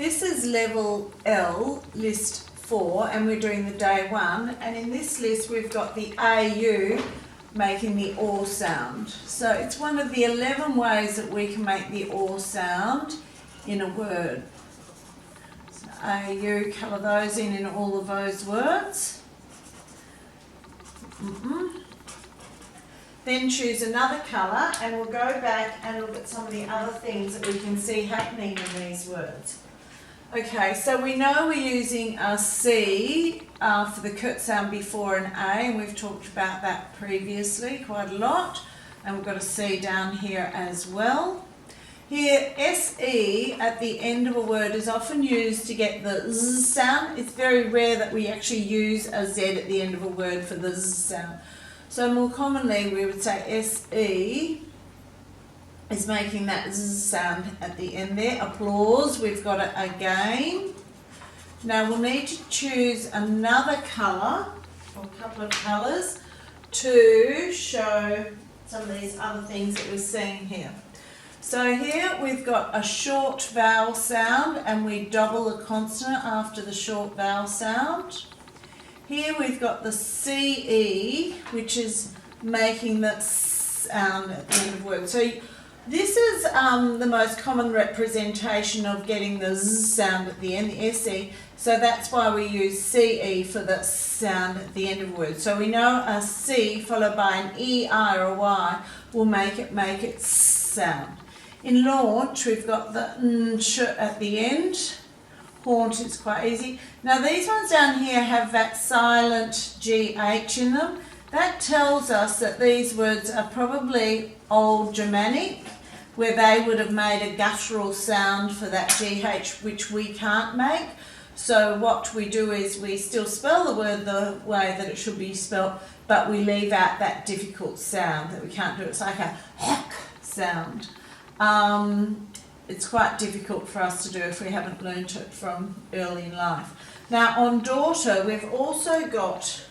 This is level L, list 4, and we're doing the day 1. And in this list, we've got the AU making the OR sound. So it's one of the 11 ways that we can make the OR sound in a word. So AU, colour those in all of those words. Then choose another colour and we'll go back and look at some of the other things that we can see happening in these words. Okay, so we know we're using a C for the curt sound before an A, and we've talked about that previously quite a lot. And we've got a C down here as well. Here, SE at the end of a word is often used to get the Z sound. It's very rare that we actually use a Z at the end of a word for the Z sound. So more commonly we would say SE is making that Z sound at the end there. Applause, we've got it again. Now we'll need to choose another colour, or a couple of colours, to show some of these other things that we're seeing here. So here we've got a short vowel sound and we double the consonant after the short vowel sound. Here we've got the CE, which is making that sound at the end of words. So this is the most common representation of getting the Z sound at the end, the SE. So that's why we use CE for the sound at the end of words. So we know a C followed by an EI or a Y will make it sound. In launch, we've got the NSH at the end. Haunt is quite easy. Now these ones down here have that silent GH in them. That tells us that these words are probably Old Germanic, where they would have made a guttural sound for that GH, which we can't make. So what we do is we still spell the word the way that it should be spelt, but we leave out that difficult sound that we can't do. It's like a heck sound. It's quite difficult for us to do if we haven't learnt it from early in life. Now on daughter, we've also got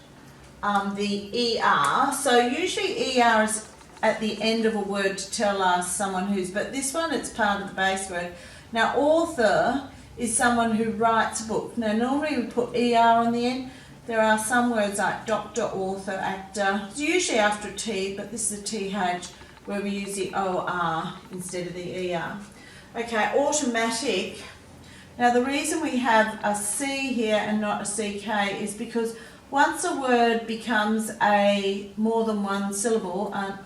the ER. So usually ER is at the end of a word to tell us someone who's, but this one it's part of the base word. Now author is someone who writes a book. Now normally we put ER on the end. There are some words like doctor, author, actor. It's usually after a T, but this is a TH where we use the OR instead of the ER. Okay, automatic. Now the reason we have a C here and not a CK is because once a word becomes a more than one syllable, a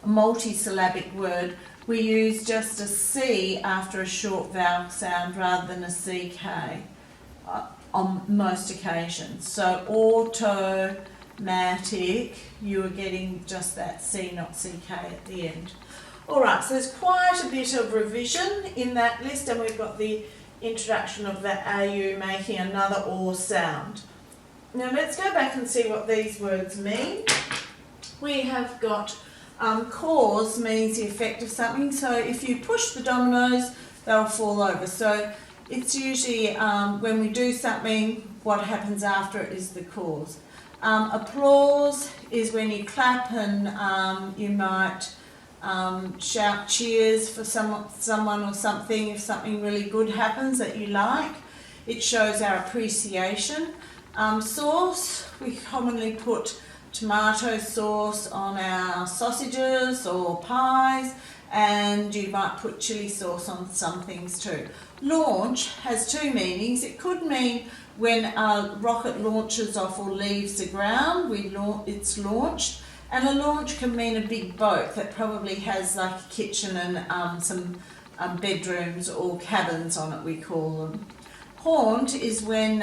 multisyllabic word, we use just a C after a short vowel sound rather than a CK on most occasions. So automatic, you are getting just that C, not CK at the end. Alright, so there's quite a bit of revision in that list, and we've got the introduction of the AU making another OR sound. Now let's go back and see what these words mean. We have got cause means the effect of something, so if you push the dominoes, they'll fall over. So it's usually when we do something, what happens after it is the cause. Applause is when you clap and you might shout cheers for someone or something if something really good happens that you like. It shows our appreciation. Sauce, we commonly put tomato sauce on our sausages or pies, and you might put chili sauce on some things too. Launch has two meanings. It could mean when a rocket launches off or leaves the ground, it's launched. And a launch can mean a big boat that probably has like a kitchen and some bedrooms or cabins on it, we call them. Haunt is when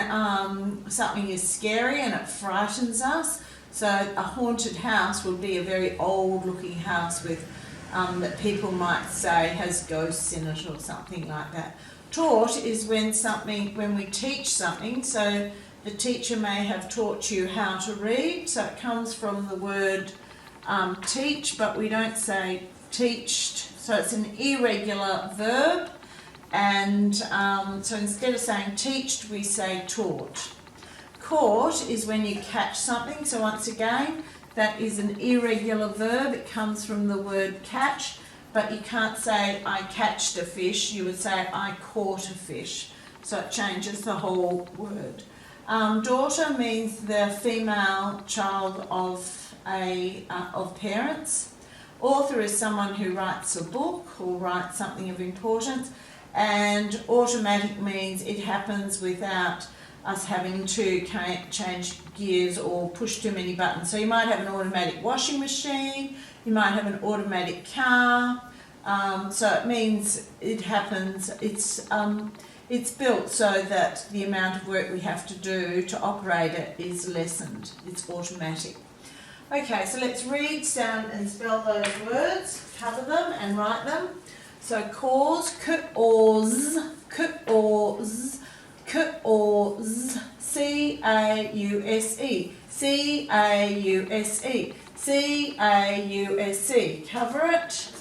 something is scary and it frightens us. So a haunted house would be a very old looking house with that people might say has ghosts in it or something like that. Taught is when we teach something. So the teacher may have taught you how to read, so it comes from the word teach, but we don't say teached, so it's an irregular verb, and so instead of saying teached, we say taught. Caught is when you catch something, so once again, that is an irregular verb. It comes from the word catch, but you can't say I catched a fish, you would say I caught a fish. So it changes the whole word. Daughter means the female child of parents. Author is someone who writes a book or writes something of importance. And automatic means it happens without us having to change gears or push too many buttons. So you might have an automatic washing machine, you might have an automatic car. So it means it happens, it's built so that the amount of work we have to do to operate it is lessened. It's automatic. Okay, so let's read, sound and spell those words, cover them and write them. So cause, cause, cause, cause, C-A-U-S-E, C-A-U-S-E, C-A-U-S-E. Cover it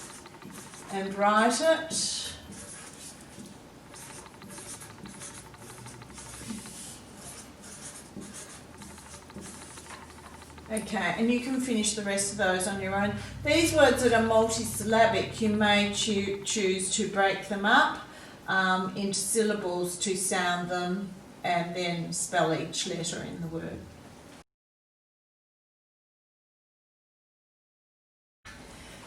and write it. Okay, and you can finish the rest of those on your own. These words that are multisyllabic, you may choose to break them up into syllables to sound them and then spell each letter in the word.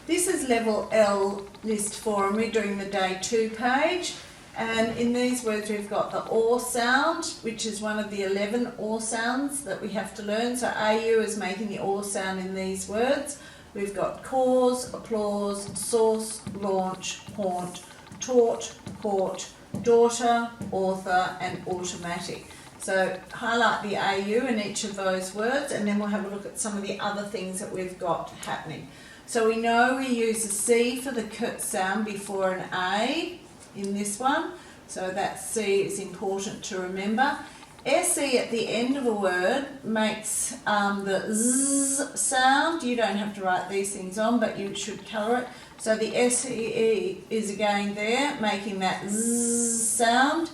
This is level L list 4 and we're doing the day 2 page. And in these words we've got the or sound, which is one of the 11 or sounds that we have to learn. So AU is making the or sound in these words. We've got cause, applause, source, launch, haunt, taught, caught, daughter, author and automatic. So highlight the AU in each of those words and then we'll have a look at some of the other things that we've got happening. So we know we use a C for the k sound before an A in this one, so that C is important to remember. SE at the end of a word makes the Z sound. You don't have to write these things on, but you should colour it. So the SEE is again there, making that Z sound.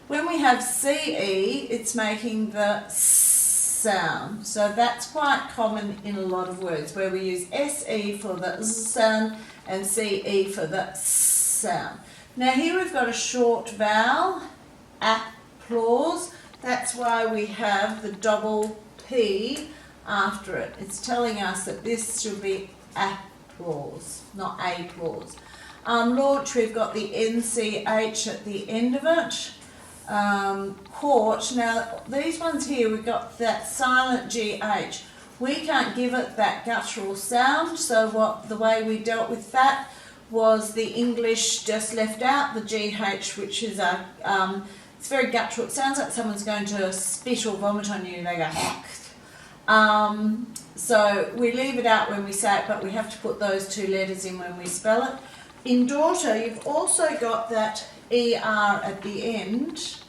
When we have CE, it's making the S sound. So that's quite common in a lot of words, where we use SE for the Z sound and CE for the S sound. Now here we've got a short vowel, applause. That's why we have the double P after it. It's telling us that this should be applause, not applause. Launch, we've got the NCH at the end of it. Court, now these ones here, we've got that silent GH. We can't give it that guttural sound, so the way we dealt with that was the English just left out the GH, which is it's very guttural. It sounds like someone's going to spit or vomit on you. They go, so we leave it out when we say it, but we have to put those 2 letters in when we spell it. In daughter, you've also got that ER at the end,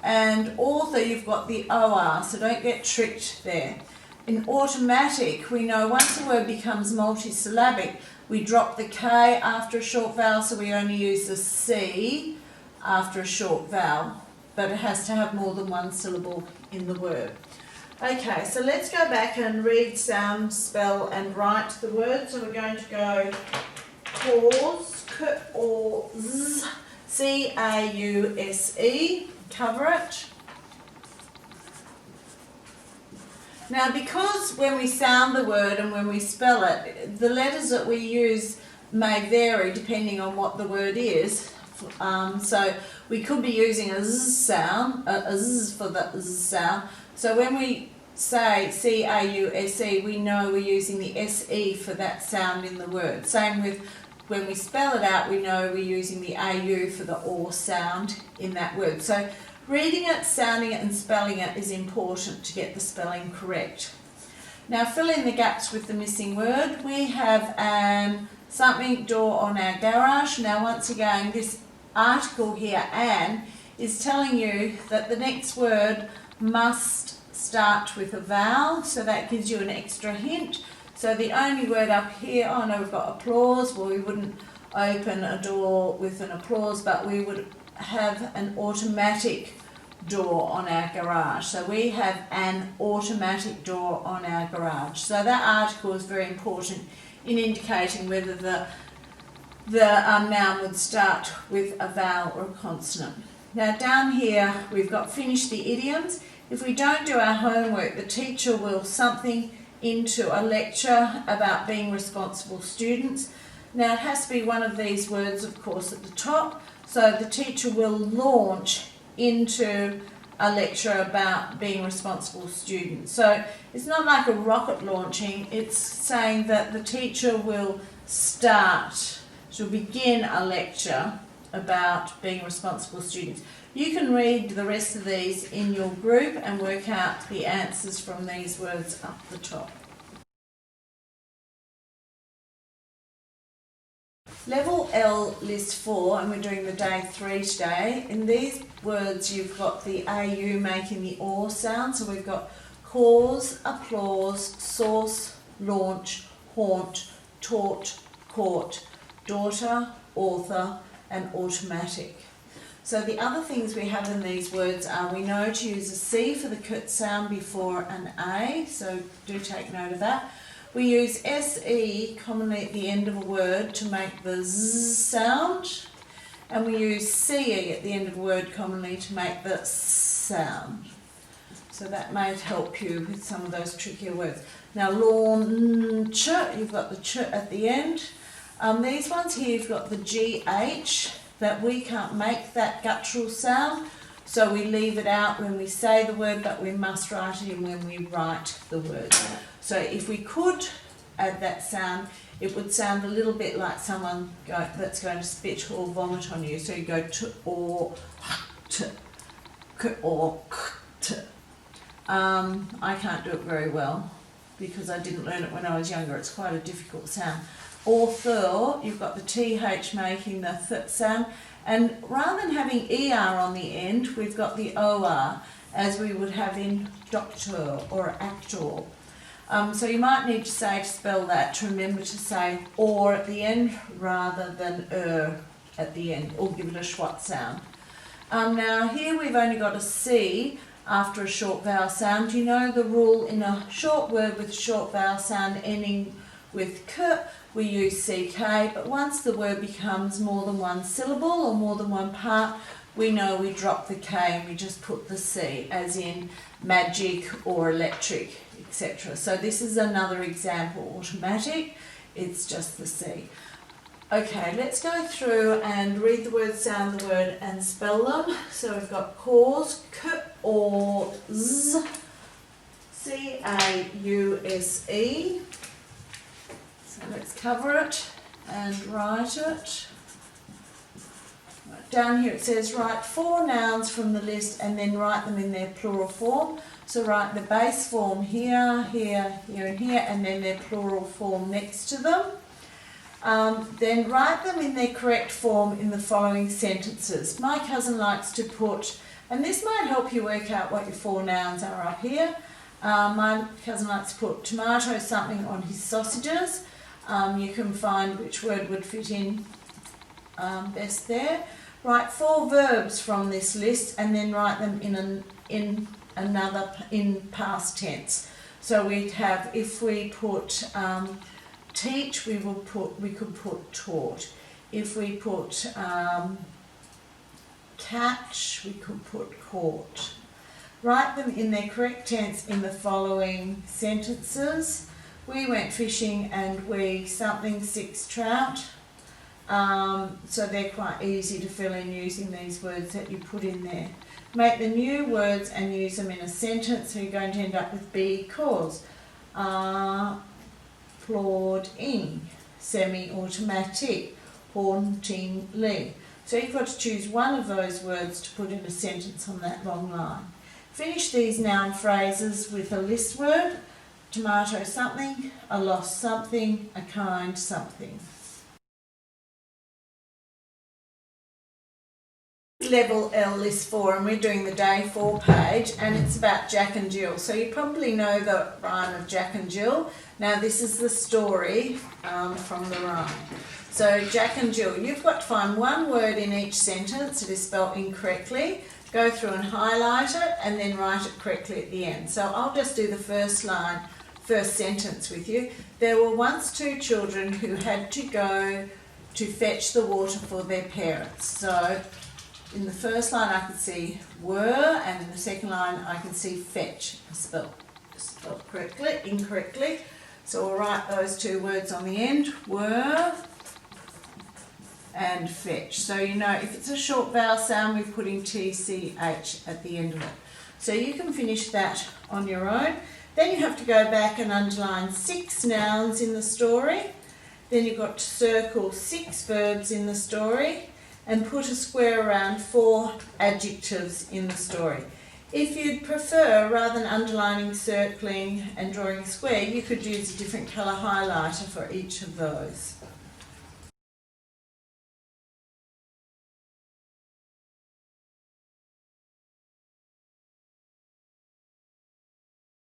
and author, you've got the OR, so don't get tricked there. In automatic, we know once a word becomes multisyllabic, we drop the K after a short vowel, so we only use the C after a short vowel, but it has to have more than one syllable in the word. Okay, so let's go back and read, sound, spell and write the word. So we're going to go cause, cause, C-A-U-S-E, cover it. Now, because when we sound the word and when we spell it, the letters that we use may vary depending on what the word is. So we could be using a Z sound, a Z for the Z sound. So when we say C-A-U-S-E, we know we're using the S-E for that sound in the word. Same with when we spell it out, we know we're using the A-U for the or sound in that word. So reading it, sounding it and spelling it is important to get the spelling correct. Now fill in the gaps with the missing word. We have an something door on our garage. Now once again, this article here, an, is telling you that the next word must start with a vowel, so that gives you an extra hint. So the only word up here, oh no, we've got applause. Well, we wouldn't open a door with an applause, but we would have an automatic door on our garage. So we have an automatic door on our garage. So that article is very important in indicating whether the the noun would start with a vowel or a consonant. Now down here we've got finish the idioms. If we don't do our homework, the teacher will something into a lecture about being responsible students. Now it has to be one of these words, of course, at the top. So the teacher will launch into a lecture about being responsible students. So it's not like a rocket launching, it's saying that the teacher will start, she'll begin a lecture about being responsible students. You can read the rest of these in your group and work out the answers from these words up the top. Level L list 4, and we're doing the day 3 today. In these words you've got the AU making the OR sound, so we've got cause, applause, source, launch, haunt, taught, court, daughter, author and automatic. So the other things we have in these words are, we know to use a C for the K sound before an A, so do take note of that. We use SE commonly at the end of a word to make the Z sound, and we use CE at the end of a word commonly to make the S sound. So that may help you with some of those trickier words. Now launch, you've got the ch at the end. These ones here you've got the GH, that we can't make that guttural sound, so we leave it out when we say the word, but we must write it in when we write the word. So if we could add that sound, it would sound a little bit like someone that's going to spit or vomit on you. So you go t or t, k or k, t. I can't do it very well because I didn't learn it when I was younger. It's quite a difficult sound. Author, you've got the TH making the th sound, and rather than having ER on the end, we've got the OR, as we would have in doctor or actor. So you might need to spell that, to remember to say or at the end rather than at the end, or give it a schwat sound. Now here we've only got a C after a short vowel sound. You know the rule in a short word with a short vowel sound ending with K, we use CK, but once the word becomes more than one syllable or more than one part, we know we drop the K and we just put the C, as in magic or electric, etc. So this is another example, automatic, it's just the C. Okay, let's go through and read the word, sound the word and spell them. So we've got cause, K or Z, C-A-U-S-E. So let's cover it and write it. Down here it says write 4 nouns from the list and then write them in their plural form. So write the base form here, here, here and here, and then their plural form next to them. Then write them in their correct form in the following sentences. My cousin likes to put, and this might help you work out what your 4 nouns are up here. My cousin likes to put tomato something on his sausages. You can find which word would fit in best there. Write 4 verbs from this list and then write them in past tense. So we'd have, if we put teach, we could put taught. If we put catch, we could put caught. Write them in their correct tense in the following sentences. We went fishing and we something 6 trout. So they're quite easy to fill in using these words that you put in there. Make the new words and use them in a sentence. So you're going to end up with because. Applauding, semi-automatic, hauntingly. So you've got to choose one of those words to put in a sentence on that long line. Finish these noun phrases with a list word. Tomato something, a lost something, a kind something. Level L list 4, and we're doing the day 4 page, and it's about Jack and Jill. So you probably know the rhyme of Jack and Jill. Now this is the story from the rhyme. So Jack and Jill, you've got to find one word in each sentence that is spelled incorrectly, go through and highlight it, and then write it correctly at the end. So I'll just do the first sentence with you. There were once 2 children who had to go to fetch the water for their parents. So in the first line I can see were, and in the second line I can see fetch, spelled correctly, incorrectly. So we'll write those two words on the end, were and fetch. So you know if it's a short vowel sound, we're putting TCH at the end of it. So you can finish that on your own. Then you have to go back and underline 6 nouns in the story. Then you've got to circle 6 verbs in the story and put a square around 4 adjectives in the story. If you'd prefer, rather than underlining, circling and drawing a square, you could use a different colour highlighter for each of those.